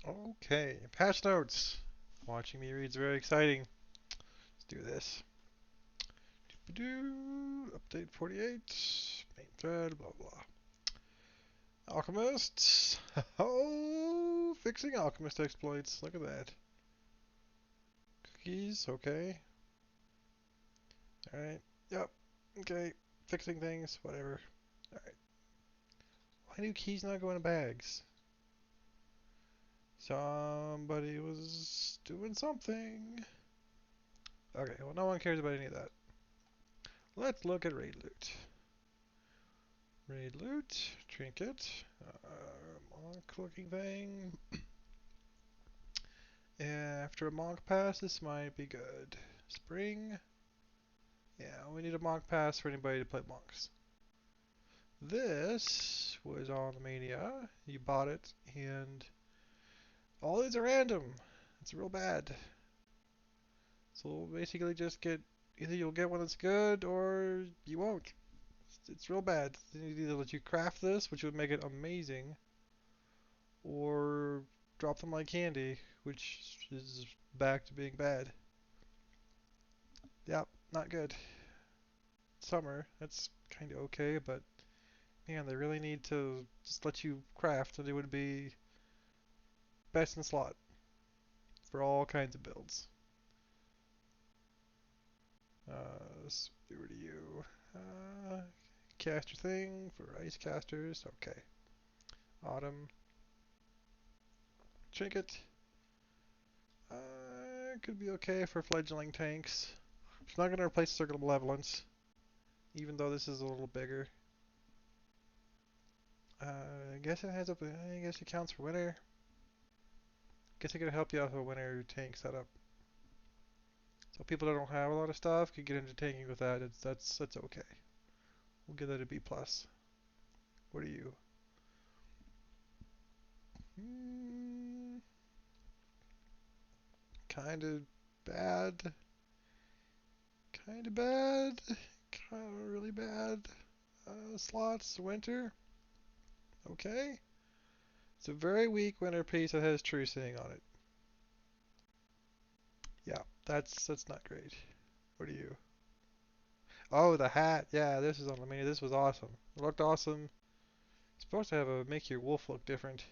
Okay, patch notes. Watching me read is very exciting. Let's do this. Update 48. Main thread, blah blah. Alchemists. Oh, fixing alchemist exploits. Look at that. Cookies, okay. Alright. Yep. Okay. Fixing things, whatever. Alright. Why do keys not go in bags? Somebody was doing something. Okay, well, no one cares about any of that. Let's look at raid loot. Raid loot, trinket, monk looking thing. After a monk pass, this might be good. Spring. Yeah, we need a monk pass for anybody to play monks. This was on the Mania. You bought it, and all these are random. It's real bad. So basically, just get either you'll get one that's good or you won't. It's real bad. They need to either let you craft this, which would make it amazing, or drop them like candy, which is back to being bad. Yep, not good. Summer, that's kind of okay, but man, they really need to just let you craft, and it would be best in slot for all kinds of builds. Let's do to you. Caster thing for ice casters. Okay. Autumn. Trinket. Could be okay for fledgling tanks. It's not going to replace Circle of Malevolence, even though this is a little bigger. I guess it has up. I guess it counts for winter. Guess it could help you out with a winter tank setup. So people that don't have a lot of stuff could get into tanking with that. That's okay. We'll give that a B plus. What are you? Hmm, kind of bad. Kind of bad. Kind of really bad. Slots winter. Okay. It's a very weak winter piece that has true seeing on it. Yeah, that's not great. What are you? Oh, the hat. Yeah, this is on Lamania. This was awesome. It looked awesome. It's supposed to have a make your wolf look different.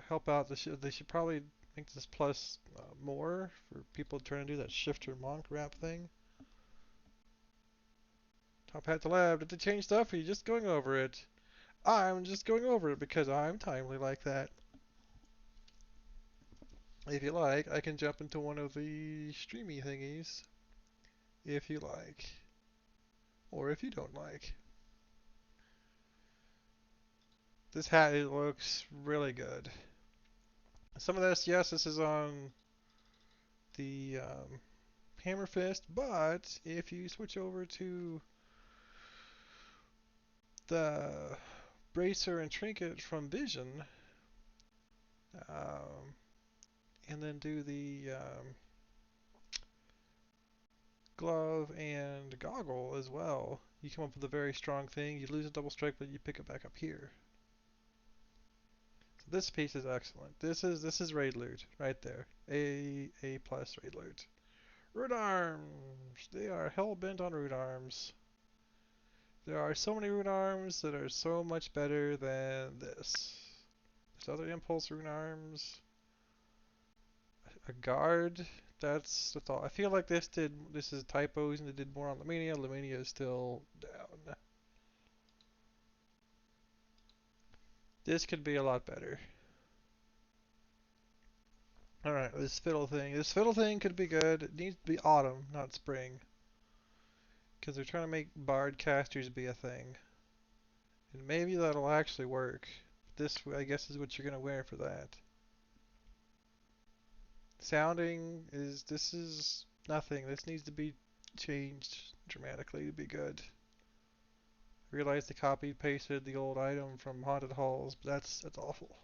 Help out. They should probably make this plus more for people trying to do that shifter monk wrap thing. Top hat to lab. Did they change stuff? Or are you just going over it? I'm just going over it because I'm timely like that. If you like, I can jump into one of the streamy thingies. If you like. Or if you don't like. This hat, it looks really good. Some of this, yes, this is on the Hammer Fist, but if you switch over to the Bracer and Trinket from Vision, um, and then do the glove and goggle as well, you come up with a very strong thing. You lose a double strike, but you pick it back up here. So this piece is excellent. This is raid loot right there. A plus raid loot. Root arms. They are hell bent on root arms. There are so many rune arms that are so much better than this. There's other impulse rune arms. A guard. That's the thought. I feel like this is typos and it did more on Lamania. Lamania is still down. This could be a lot better. Alright, this fiddle thing. This fiddle thing could be good. It needs to be autumn, not spring. Because they're trying to make bard casters be a thing. And maybe that'll actually work. This, I guess, is what you're going to wear for that. Sounding is this is nothing. This needs to be changed dramatically to be good. I realize they copied pasted the old item from Haunted Halls, but that's awful.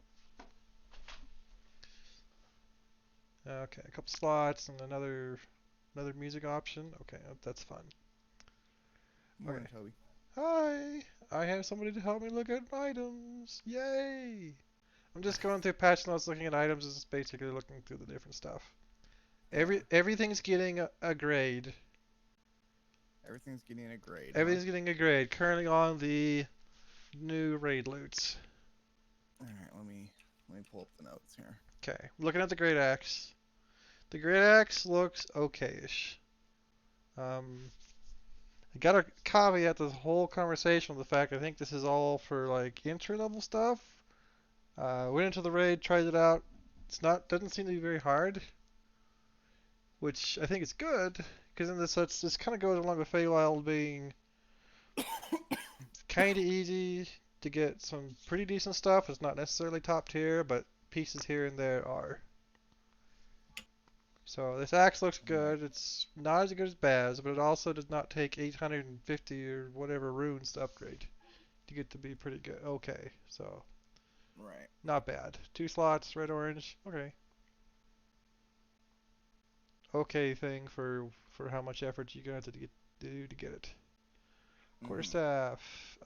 Okay, a couple slots and another music option. Okay, that's fun. Okay. Morning, Toby. Hi! I have somebody to help me look at items. Yay! I'm just going through patch notes, looking at items. Just basically looking through the different stuff. Yeah. Everything's getting a grade. Everything's getting a grade, huh? Everything's getting a grade. Currently on the new raid loots. All right, let me pull up the notes here. Okay, looking at the great axe. The great axe looks okay-ish. I gotta caveat this whole conversation with the fact I think this is all for like entry level stuff. Went into the raid, tried it out. It's not doesn't seem to be very hard, which I think is good because in this kind of goes along with Feywild being kind of easy to get some pretty decent stuff. It's not necessarily top tier, but pieces here and there are. So this axe looks All right. good. It's not as good as Baz, but it also does not take 850 or whatever runes to upgrade to get to be pretty good. Okay, so Right. not bad. 2 slots, red, orange. Okay. Okay thing for how much effort you're gonna have to do to get it. Mhm. Quarterstaff.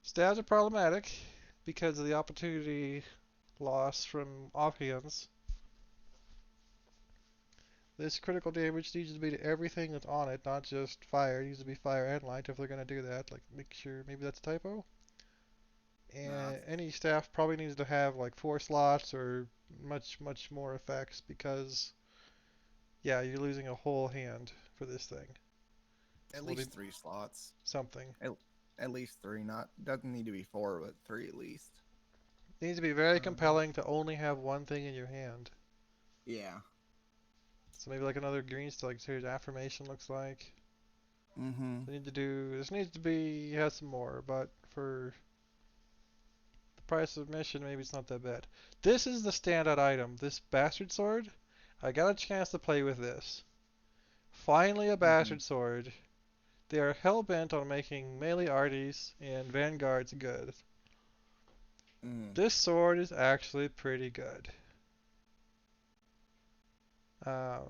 Stabs are problematic because of the opportunity loss from offhands. This critical damage needs to be to everything that's on it, not just fire. It needs to be fire and light if they're gonna do that. Like make sure maybe that's a typo. Nah. And any staff probably needs to have like 4 slots or much more effects because yeah, you're losing a whole hand for this thing. At So we'll need least 3 slots. something. At, at least three. Not doesn't need to be four, but three at least. It needs to be very Um. compelling to only have one thing in your hand. Yeah. So maybe like another green still like here's affirmation looks like. Mhm. We need to do this needs to be has some more, but for the price of admission maybe it's not that bad. This is the standout item, this bastard sword. I got a chance to play with this. Finally a Mhm. bastard sword. They are hell bent on making melee arties and vanguards good. Mhm. This sword is actually pretty good. I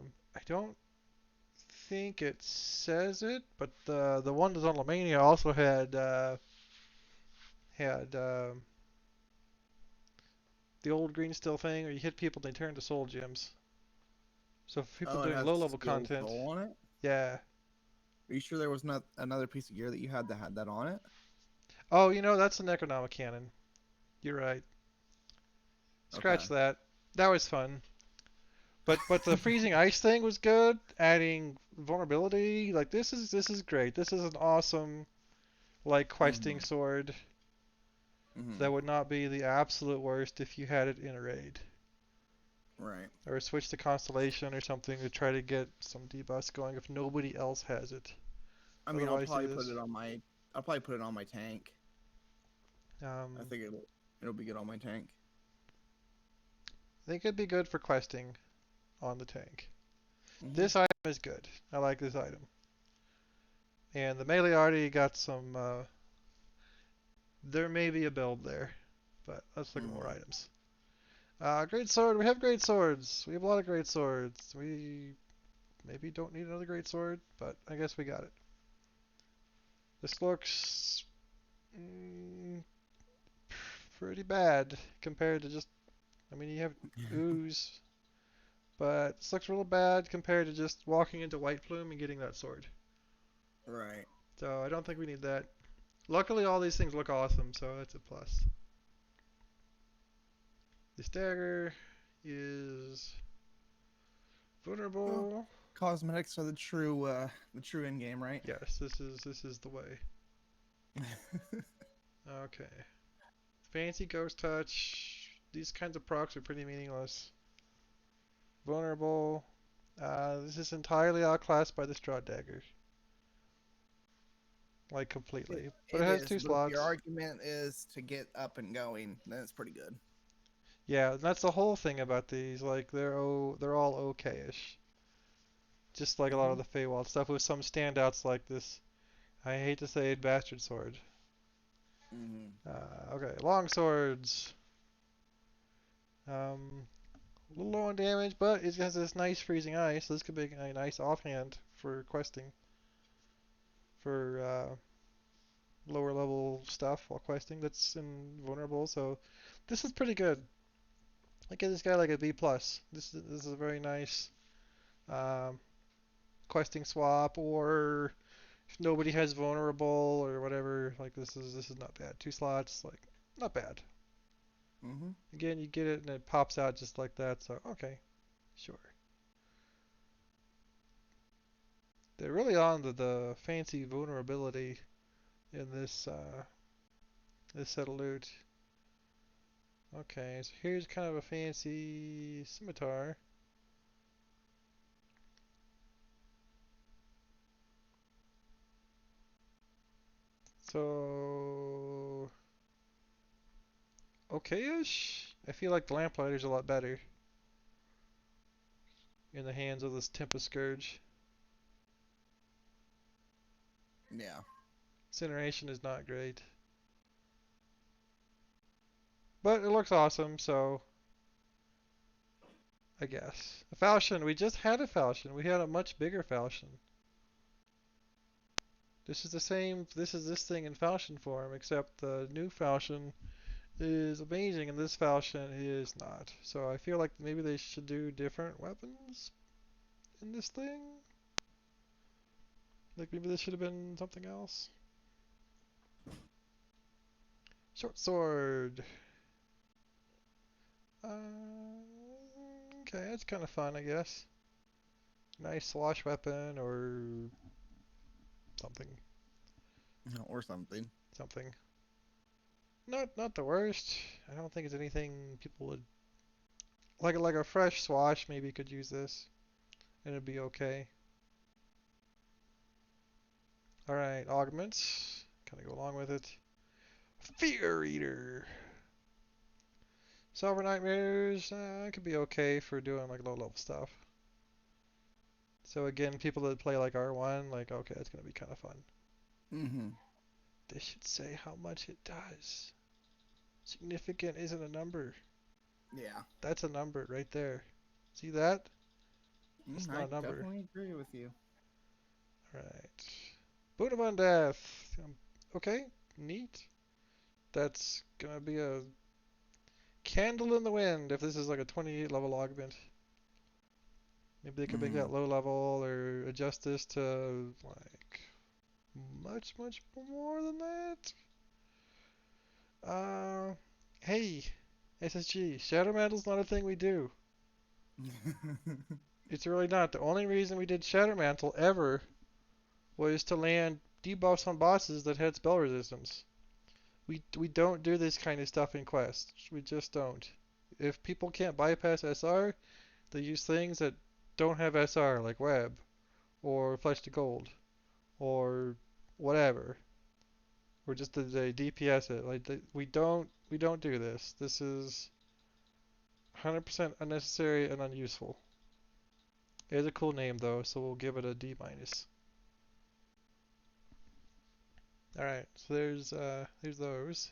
don't think it says it, but the one that's on Romania also had the old green steel thing, where you hit people and they turn to soul gems. So for people Oh, it doing has low level skill content, soul on it. yeah. Are you sure there was not another piece of gear that you had that had that on it? Oh, that's the Necronomic cannon. You're right. Okay. Scratch that. That was fun. But the freezing ice thing was good. Adding vulnerability, like this is great. This is an awesome like questing Mhm. sword Mhm. that would not be the absolute worst if you had it in a raid. Right. Or switch to Constellation or something to try to get some debuffs going if nobody else has it. I mean, Otherwise, do this. I'll probably put it on my tank. I Um, think it'll be good on my tank. I think it'd be good for questing on the tank. Mhm. This item is good. I like this item. And the melee already got some. There may be a build there, but let's look at more Mhm. items. Great sword. We have great swords. We have a lot of great swords. We maybe don't need another great sword, but I guess we got it. This looks pretty bad compared to just. I mean, you have ooze, but this looks real bad compared to just walking into White Plume and getting that sword. Right. So I don't think we need that. Luckily, all these things look awesome, so that's a plus. This dagger is Well, vulnerable. cosmetics are the true end game, right? Yes, this is the way. Okay. Fancy ghost touch. These kinds of procs are pretty meaningless. Vulnerable. This is entirely outclassed by the straw dagger, like It, completely. But it it has is, two but if your slots. argument is to get up and going, then it's pretty good. Yeah, and that's the whole thing about these. Like they're all okay-ish. Just like a lot of Mhm. the Feywild stuff with some standouts like this. I hate to say it, bastard sword. Mhm. Okay, long swords. A little low on damage, but it has this nice freezing ice. So this could be a nice offhand for questing. For lower level stuff while questing that's invulnerable. So this is pretty good. I give this guy like a B plus. This is a very nice um, questing swap, or if nobody has vulnerable or whatever, like this is not bad. 2 slots, like not bad. Mhm. Again, you get it and it pops out just like that. So okay, sure. They're really on the fancy vulnerability in this set of loot. Okay, so here's kind of a fancy scimitar. So okay-ish. I feel like the lamplighter's a lot better in the hands of this Tempest Scourge. Yeah. Incineration is not great, but it looks awesome. So I guess a falchion. We just had a falchion. We had a much bigger falchion. This is the same. This is this thing in falchion form, except the new falchion is amazing and this falchion is not. So I feel like maybe they should do different weapons in this thing. Like maybe this should have been something else. Short sword. Okay, that's kind of fun, I guess. Nice slosh weapon or something. Or something. Something. Not the worst. I don't think it's anything people would like a fresh swash maybe could use this and it'd be okay. All right, augments. Kind of go along with it. Fear Eater. Silver Nightmares, could be okay for doing like low level stuff. So again, people that play like R1, like okay, that's gonna be kind of fun. Mhm. They should say how much it does. Significant isn't a number. Yeah. That's a number right there. See that? That's I not a number. definitely agree with you. Alright. Boon of Undeath. Okay, neat. That's gonna be a candle in the wind if this is like a 28 level augment. Maybe they could make that Mhm. low level or adjust this to like much more than that. Uh, hey, SSG, Shadow Mantle not a thing we do. It's really not. The only reason we did Shadow Mantle ever was to land debuffs on bosses that had spell resistance. We don't do this kind of stuff in quests. We just don't. If people can't bypass SR, they use things that don't have SR, like Web or Flesh to Gold or whatever. Or just they DPS it. Like we don't do this. This is 100% unnecessary and unuseful. It has a cool name though, so we'll give it a D minus. All right, so there's those.